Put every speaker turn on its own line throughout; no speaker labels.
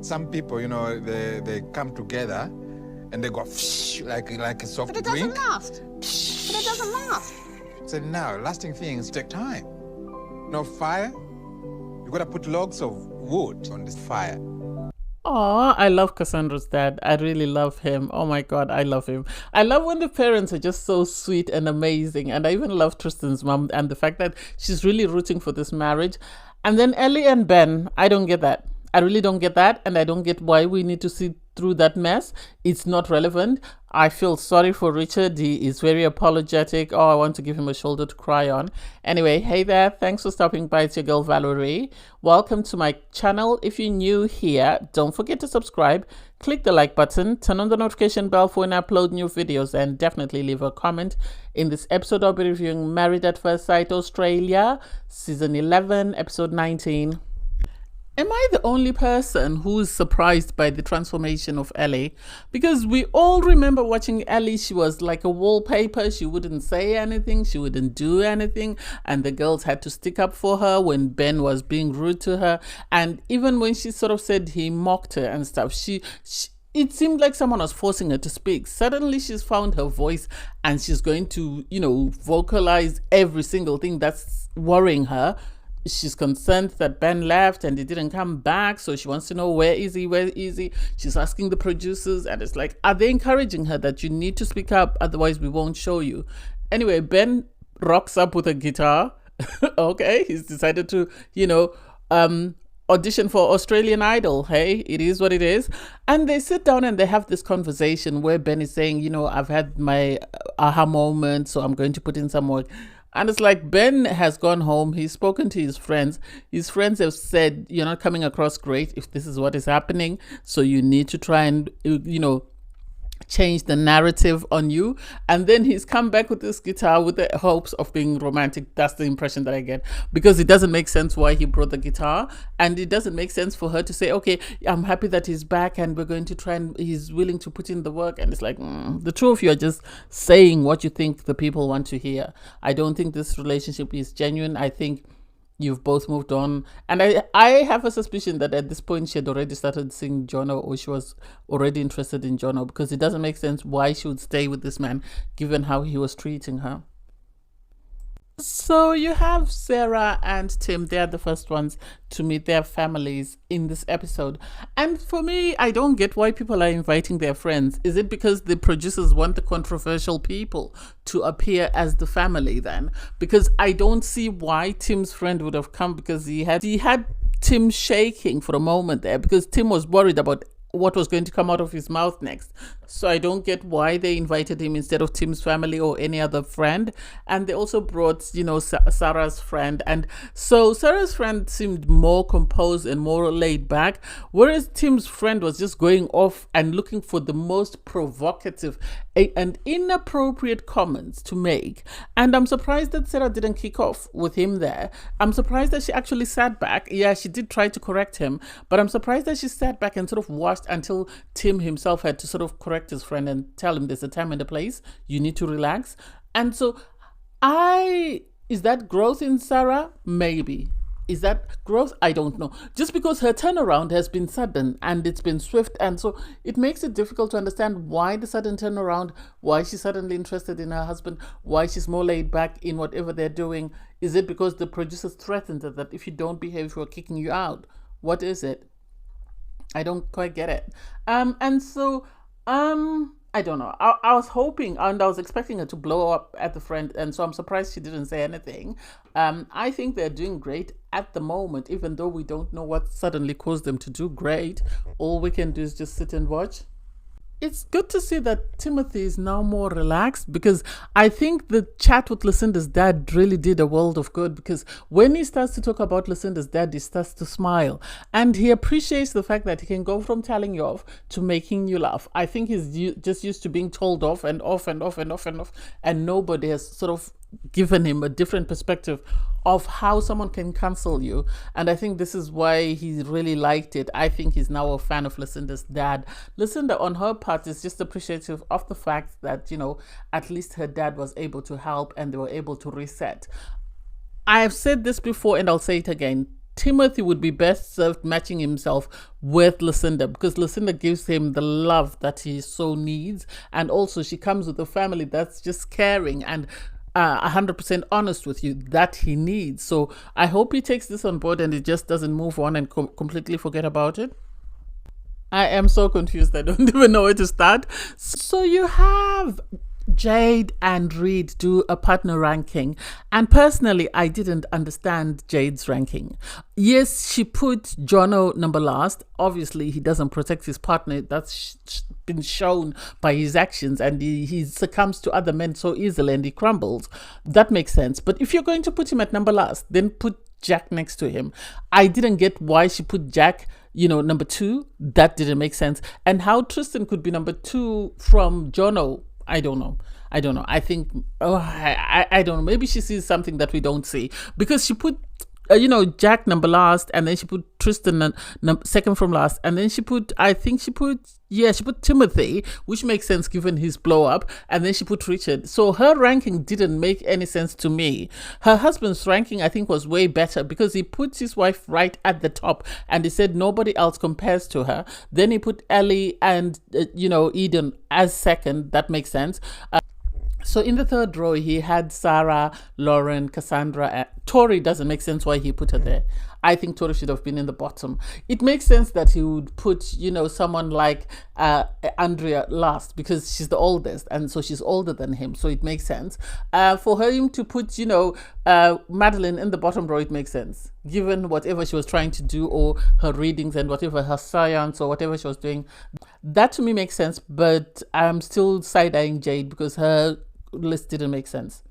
Some people, they come together and they go like a soft
But it
drink.
doesn't last. But it doesn't last.
So now, lasting things take time. No fire, you gotta put logs of wood on this fire.
Oh, I love Cassandra's dad. I really love him. Oh my God, I love him. I love when the parents are just so sweet and amazing. And I even love Tristan's mom and the fact that she's really rooting for this marriage. And then Ellie and Ben, I don't get that. I really don't get that. And I don't get why we need to see through that mess. It's not relevant. I feel sorry for Richard. He is very apologetic. Oh, I want to give him a shoulder to cry on. Anyway, hey there. Thanks for stopping by. It's your girl Valerie. Welcome to my channel. If you're new here, don't forget to subscribe. Click the like button. Turn on the notification bell for when I upload new videos. And definitely leave a comment. In this episode, I'll be reviewing Married at First Sight Australia, Season 11, Episode 19. Am I the only person who's surprised by the transformation of Ellie? Because we all remember watching Ellie. She was like a wallpaper. She wouldn't say anything. She wouldn't do anything. And the girls had to stick up for her when Ben was being rude to her. And even when she sort of said he mocked her and stuff, it seemed like someone was forcing her to speak. Suddenly she's found her voice and she's going to, vocalize every single thing that's worrying her. She's concerned that Ben left and he didn't come back, so she wants to know where is he. She's asking the producers, and it's like, are they encouraging her that you need to speak up, otherwise we won't show you? Anyway, Ben rocks up with a guitar. Okay, he's decided to audition for Australian Idol. Hey, it is what it is. And they sit down and they have this conversation where Ben is saying, I've had my aha moment, so I'm going to put in some work. And it's like Ben has gone home. He's spoken to his friends. His friends have said, you're not coming across great if this is what is happening. So you need to try and, change the narrative on you. And then he's come back with this guitar with the hopes of being romantic. That's the impression that I get, because it doesn't make sense why he brought the guitar, and it doesn't make sense for her to say, okay, I'm happy that he's back and we're going to try and he's willing to put in the work. And it's like, the two of you are just saying what you think the people want to hear. I don't think this relationship is genuine. I think you've both moved on. And I have a suspicion that at this point she had already started seeing Jono, or she was already interested in Jono, because it doesn't make sense why she would stay with this man given how he was treating her. So you have Sarah and Tim. They're the first ones to meet their families in this episode. And for me, I don't get why people are inviting their friends. Is it because the producers want the controversial people to appear as the family then? Because I don't see why Tim's friend would have come, because he had Tim shaking for a moment there, because Tim was worried about what was going to come out of his mouth next. So I don't get why they invited him instead of Tim's family or any other friend. And they also brought, Sarah's friend. And so Sarah's friend seemed more composed and more laid back, whereas Tim's friend was just going off and looking for the most provocative and inappropriate comments to make. And I'm surprised that Sarah didn't kick off with him there. I'm surprised that she actually sat back. Yeah, she did try to correct him, but I'm surprised that she sat back and sort of watched until Tim himself had to sort of correct his friend and tell him there's a time and a place. You need to relax. And so is that growth in Sarah? Maybe. Is that growth? I don't know. Just because her turnaround has been sudden and it's been swift, and so it makes it difficult to understand why the sudden turnaround, why she's suddenly interested in her husband, why she's more laid back in whatever they're doing. Is it because the producers threatened her that if you don't behave, we're kicking you out? What is it? I don't quite get it. I don't know. I was hoping and I was expecting her to blow up at the friend, and so I'm surprised she didn't say anything. I think they're doing great at the moment, even though we don't know what suddenly caused them to do great. All we can do is just sit and watch. It's good to see that Timothy is now more relaxed, because I think the chat with Lucinda's dad really did a world of good, because when he starts to talk about Lucinda's dad, he starts to smile and he appreciates the fact that he can go from telling you off to making you laugh. I think he's just used to being told off and off and off and off and off, and nobody has sort of given him a different perspective of how someone can cancel you. And I think this is why he really liked it. I think he's now a fan of Lucinda's dad. Lucinda, on her part, is just appreciative of the fact that, at least her dad was able to help and they were able to reset. I have said this before and I'll say it again. Timothy would be best served matching himself with Lucinda, because Lucinda gives him the love that he so needs, and also she comes with a family that's just caring and 100% honest with you that he needs. So I hope he takes this on board and he just doesn't move on and completely forget about it. I am so confused. I don't even know where to start. So you have Jade and Reed do a partner ranking, and personally I didn't understand Jade's ranking. Yes, she put Jono number last. Obviously he doesn't protect his partner. That's been shown by his actions, and he succumbs to other men so easily and he crumbles. That makes sense. But if you're going to put him at number last, then put Jack next to him. I didn't get why she put Jack, number 2. That didn't make sense. And how Tristan could be number 2 from Jono, I don't know. I think, I don't know. Maybe she sees something that we don't see, because she put, Jack number last, and then she put Tristan second from last, and then she put Timothy, which makes sense given his blow up, and then she put Richard. So her ranking didn't make any sense to me. Her husband's ranking, I think, was way better, because he puts his wife right at the top, and he said nobody else compares to her. Then he put Ellie and Eden as second. That makes sense. So in the third row, he had Sarah, Lauren, Cassandra. Tori doesn't make sense why he put her there. I think Tori should have been in the bottom. It makes sense that he would put, someone like Andrea last, because she's the oldest, and so she's older than him. So it makes sense. For him to put, Madeline in the bottom row, it makes sense, given whatever she was trying to do, or her readings and whatever her science or whatever she was doing. That to me makes sense, but I'm still side-eyeing Jade because her list didn't make sense.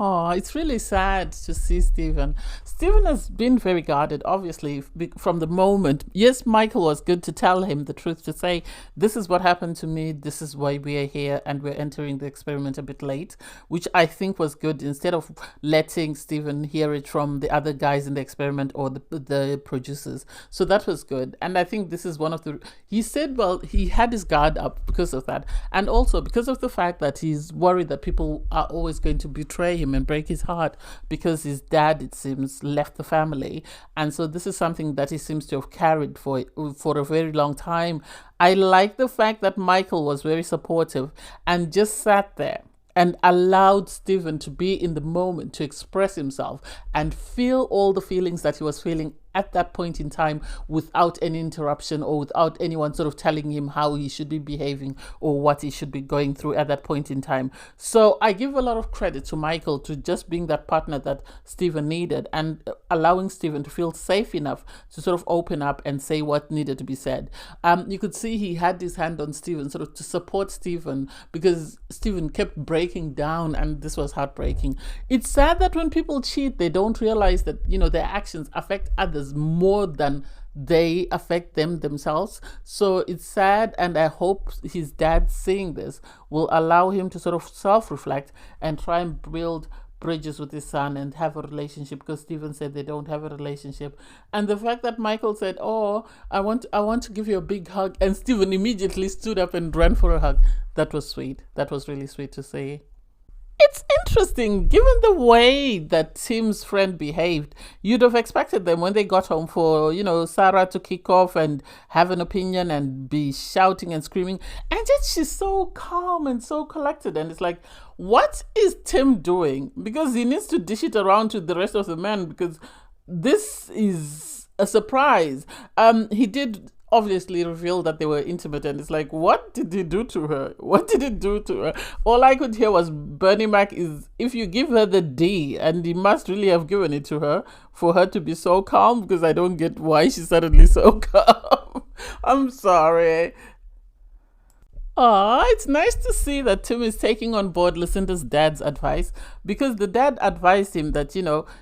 Oh, it's really sad to see Stephen. Stephen has been very guarded, obviously, from the moment. Yes, Michael was good to tell him the truth, to say, this is what happened to me, this is why we are here, and we're entering the experiment a bit late, which I think was good, instead of letting Stephen hear it from the other guys in the experiment or the producers. So that was good. And I think this is one of the... He said, well, he had his guard up because of that. And also because of the fact that he's worried that people are always going to betray him and break his heart, because his dad, it seems, left the family, and so this is something that he seems to have carried for a very long time. I like the fact that Michael was very supportive and just sat there and allowed Stephen to be in the moment, to express himself and feel all the feelings that he was feeling at that point in time, without any interruption or without anyone sort of telling him how he should be behaving or what he should be going through at that point in time. So I give a lot of credit to Michael to just being that partner that Stephen needed, and allowing Stephen to feel safe enough to sort of open up and say what needed to be said. You could see he had his hand on Stephen, sort of to support Stephen, because Stephen kept breaking down, and this was heartbreaking. It's sad that when people cheat, they don't realize that, their actions affect others more than they affect themselves. So it's sad, and I hope his dad seeing this will allow him to sort of self-reflect and try and build bridges with his son and have a relationship, because Stephen said they don't have a relationship. And the fact that Michael said, oh, I want to give you a big hug, and Stephen immediately stood up and ran for a hug, that was sweet. That was really sweet to see. It's interesting, given the way that Tim's friend behaved. You'd have expected them, when they got home, for, Sarah to kick off and have an opinion and be shouting and screaming. And yet she's so calm and so collected. And it's like, what is Tim doing? Because he needs to dish it around to the rest of the men, because this is a surprise. He did obviously revealed that they were intimate, and it's like, what did he do to her? What did he do to her? All I could hear was Bernie Mac is, if you give her the D, and he must really have given it to her for her to be so calm, because I don't get why she's suddenly so calm. I'm sorry. It's nice to see that Tim is taking on board Lucinda's dad's advice, because the dad advised him that,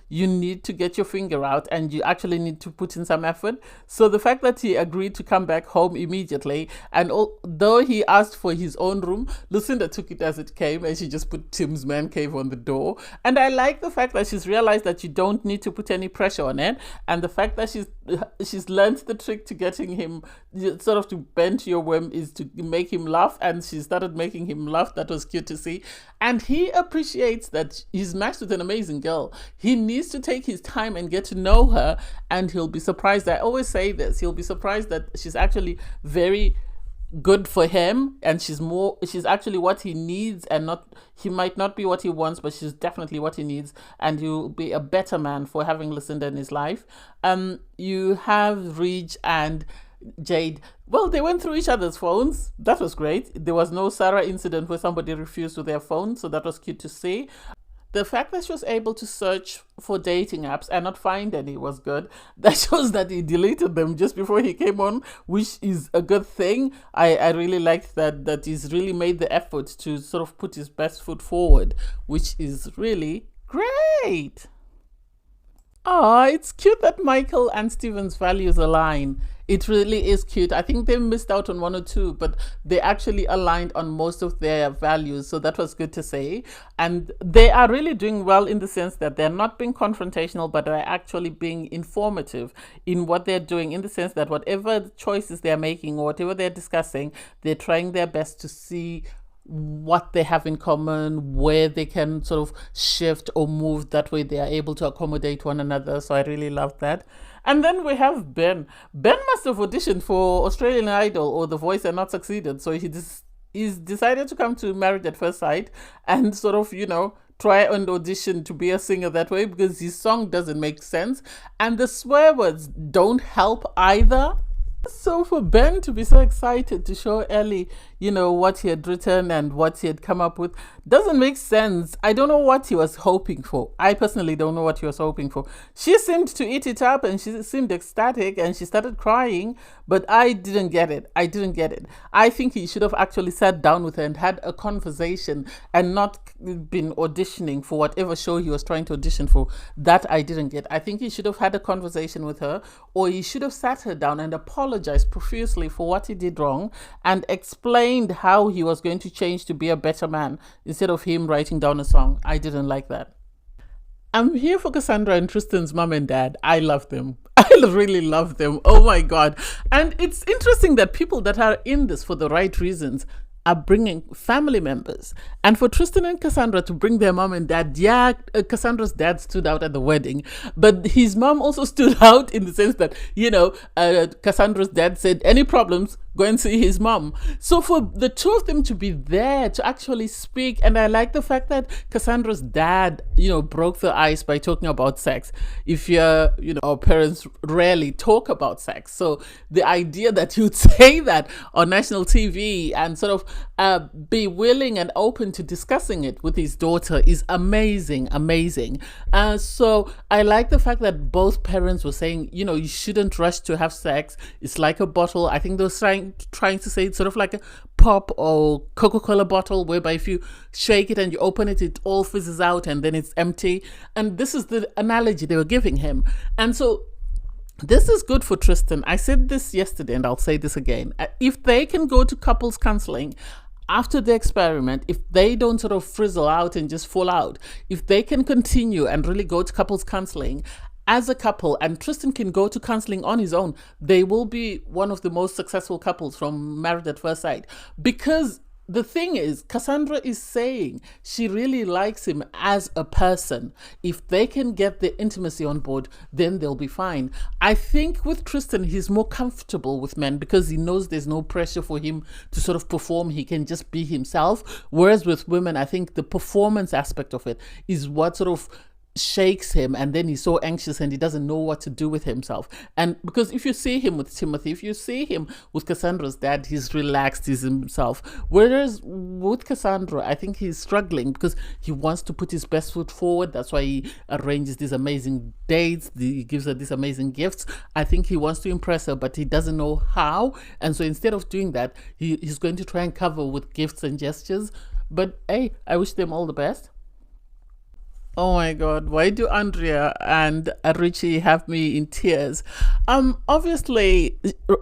you need to get your finger out and you actually need to put in some effort. So the fact that he agreed to come back home immediately, and though he asked for his own room, Lucinda took it as it came, and she just put Tim's man cave on the door. And I like the fact that she's realized that you don't need to put any pressure on it, and the fact that she's learned the trick to getting him sort of to bend to your whim is to make him laugh laugh, and she started making him laugh. That was cute to see. And he appreciates that he's matched with an amazing girl. He needs to take his time and get to know her, and he'll be surprised. I always say this, he'll be surprised that she's actually very good for him, and she's actually what he needs, and not, he might not be what he wants, but she's definitely what he needs, and he'll be a better man for having Lucinda in his life. You have Rich and Jade. Well, they went through each other's phones. That was great. There was no Sarah incident where somebody refused with their phone, so that was cute to see. The fact that she was able to search for dating apps and not find any was good. That shows that he deleted them just before he came on, which is a good thing. I really liked that he's really made the effort to sort of put his best foot forward, which is really great. Oh, it's cute that Michael and Steven's values align. It really is cute. I think they missed out on one or two, but they actually aligned on most of their values. So that was good to say. And they are really doing well in the sense that they're not being confrontational, but they're actually being informative in what they're doing, in the sense that whatever choices they're making or whatever they're discussing, they're trying their best to see what they have in common, where they can sort of shift or move. That way they are able to accommodate one another. So I really love that. And then we have Ben. Ben must have auditioned for Australian Idol or The Voice and not succeeded. So he's decided to come to Married at First Sight and sort of, try and audition to be a singer that way, because his song doesn't make sense. And the swear words don't help either. So for Ben to be so excited to show Ellie, what he had written and what he had come up with doesn't make sense. I don't know what he was hoping for. I personally don't know what he was hoping for. She seemed to eat it up and she seemed ecstatic and she started crying, but I didn't get it. I think he should have actually sat down with her and had a conversation and not been auditioning for whatever show he was trying to audition for. That I didn't get. I think he should have had a conversation with her, or he should have sat her down and apologized profusely for what he did wrong and explained how he was going to change to be a better man instead of him writing down a song. I didn't like that. I'm here for Cassandra and Tristan's mom and dad. I love them. I really love them. Oh my God. And it's interesting that people that are in this for the right reasons are bringing family members. And for Tristan and Cassandra to bring their mom and dad, Cassandra's dad stood out at the wedding, but his mom also stood out in the sense that, Cassandra's dad said, any problems, go and see his mom. So for the two of them to be there to actually speak, and I like the fact that Cassandra's dad, broke the ice by talking about sex. If our parents rarely talk about sex. So the idea that you'd say that on national TV and sort of be willing and open to discussing it with his daughter is amazing. So I like the fact that both parents were saying, you shouldn't rush to have sex. It's like a bottle. I think they were trying to say it's sort of like a pop or Coca-Cola bottle, whereby if you shake it and you open it, it all fizzes out and then it's empty. And this is the analogy they were giving him. And so this is good for Tristan. I said this yesterday and I'll say this again. If they can go to couples counseling after the experiment, if they don't sort of frizzle out and just fall out, if they can continue and really go to couples counseling as a couple, and Tristan can go to counseling on his own, they will be one of the most successful couples from Married at First Sight. Because the thing is, Cassandra is saying she really likes him as a person. If they can get the intimacy on board, then they'll be fine. I think with Tristan, he's more comfortable with men because he knows there's no pressure for him to sort of perform. He can just be himself. Whereas with women, I think the performance aspect of it is what sort of shakes him, and then he's so anxious and he doesn't know what to do with himself. And because if you see him with Timothy, if you see him with Cassandra's dad, he's relaxed, he's himself. Whereas with Cassandra, I think he's struggling because he wants to put his best foot forward. That's why he arranges these amazing dates, he gives her these amazing gifts. I think he wants to impress her, but he doesn't know how. And so instead of doing that, he's going to try and cover with gifts and gestures. But hey, I wish them all the best. Oh my God, why do Andrea and Richie have me in tears? Obviously,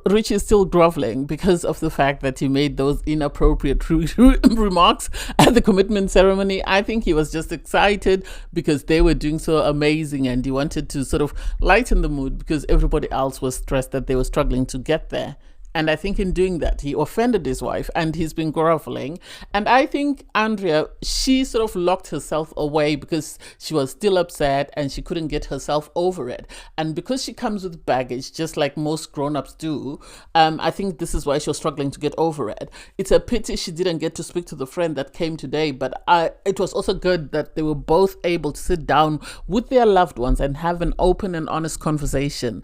Richie is still groveling because of the fact that he made those inappropriate remarks at the commitment ceremony. I think he was just excited because they were doing so amazing and he wanted to sort of lighten the mood because everybody else was stressed that they were struggling to get there. And I think in doing that, he offended his wife and he's been groveling. And I think Andrea, she sort of locked herself away because she was still upset and she couldn't get herself over it. And because she comes with baggage, just like most grown-ups do, I think this is why she was struggling to get over it. It's a pity she didn't get to speak to the friend that came today, but it was also good that they were both able to sit down with their loved ones and have an open and honest conversation.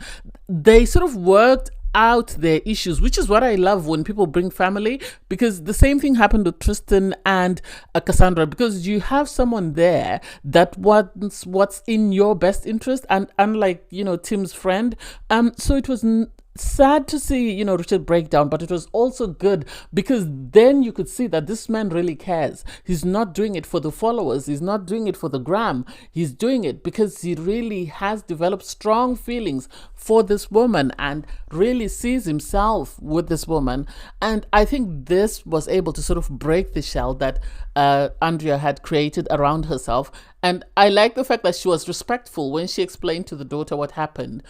They sort of worked out their issues, which is what I love when people bring family, because the same thing happened with Tristan and Cassandra, because you have someone there that wants what's in your best interest, and unlike, you know, Tim's friend, so it was sad to see, you know, Richard break down, but it was also good because then you could see that this man really cares. He's not doing it for the followers, he's not doing it for the gram, he's doing it because he really has developed strong feelings for this woman and really sees himself with this woman. And I think this was able to sort of break the shell that Andrea had created around herself. And I like the fact that she was respectful when she explained to the daughter what happened.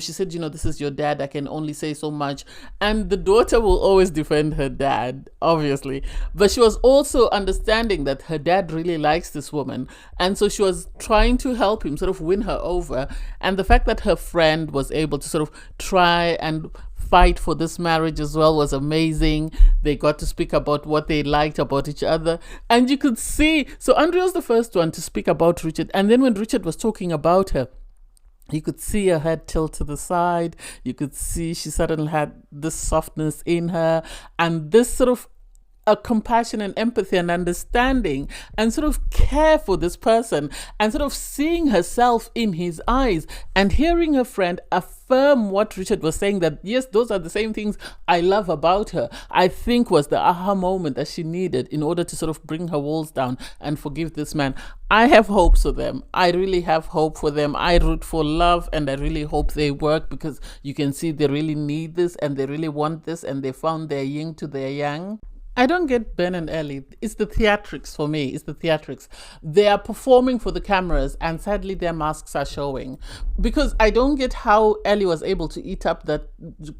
She said, you know, this is your dad, I can only say so much. And the daughter will always defend her dad, obviously. But she was also understanding that her dad really likes this woman. And so she was trying to help him sort of win her over. And the fact that her friend was able to sort of try and fight for this marriage as well was amazing. They got to speak about what they liked about each other, and you could see, so Andrea was the first one to speak about Richard, and then when Richard was talking about her, you could see her head tilt to the side, you could see she suddenly had this softness in her and this sort of a compassion and empathy and understanding and sort of care for this person, and sort of seeing herself in his eyes and hearing her friend affirm what Richard was saying, that yes, those are the same things I love about her, I think was the aha moment that she needed in order to sort of bring her walls down and forgive this man. I have hopes for them. I really have hope for them. I root for love and I really hope they work, because you can see they really need this and they really want this, and they found their yin to their yang. I don't get Ben and Ellie. It's the theatrics for me. It's the theatrics. They are performing for the cameras and sadly their masks are showing. Because I don't get how Ellie was able to eat up that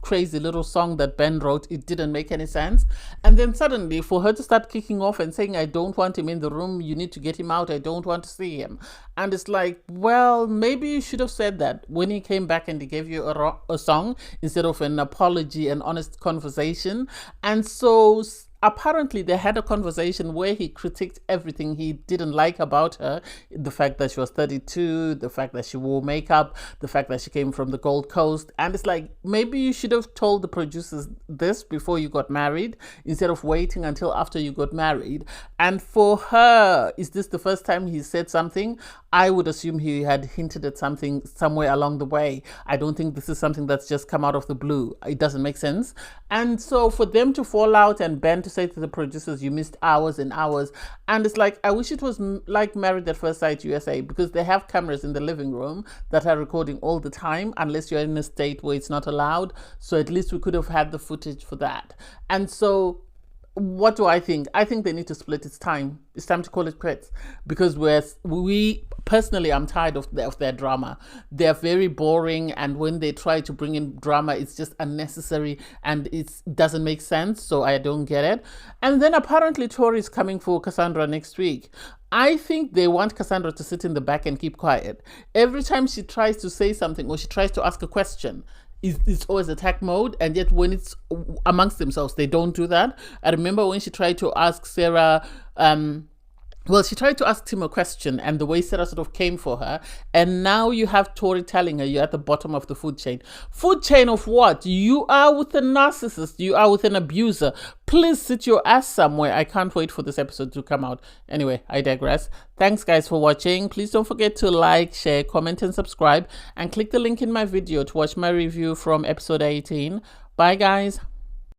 crazy little song that Ben wrote. It didn't make any sense. And then suddenly for her to start kicking off and saying, I don't want him in the room, you need to get him out, I don't want to see him. And it's like, well, maybe you should have said that when he came back and he gave you a song instead of an apology and honest conversation. And so apparently they had a conversation where he critiqued everything he didn't like about her, the fact that she was 32, the fact that she wore makeup, the fact that she came from the Gold Coast. And it's like, maybe you should have told the producers this before you got married instead of waiting until after you got married. And for her, is this the first time he said something? I would assume he had hinted at something somewhere along the way. I don't think this is something that's just come out of the blue. It doesn't make sense. And so for them to fall out and Ben to say to the producers, you missed hours and hours. And it's like, I wish it was like Married at First Sight USA, because they have cameras in the living room that are recording all the time, unless you're in a state where it's not allowed. So at least we could have had the footage for that. And so what do I think? I think they need to split. It's time. It's time to call it quits, because we personally, I'm tired of their drama. They're very boring, and when they try to bring in drama, it's just unnecessary and it doesn't make sense. So I don't get it. And then apparently Tori's coming for Cassandra next week. I think they want Cassandra to sit in the back and keep quiet. Every time she tries to say something or she tries to ask a question, it's always attack mode, and yet when it's amongst themselves, they don't do that. I remember when she tried to ask Sarah, she tried to ask Tim a question, and the way Sarah sort of came for her, and now you have Tori telling her you're at the bottom of the food chain. Food chain of what? You are with a narcissist. You are with an abuser. Please sit your ass somewhere. I can't wait for this episode to come out. Anyway, I digress. Thanks guys for watching. Please don't forget to like, share, comment, and subscribe, and click the link in my video to watch my review from episode 18. Bye guys.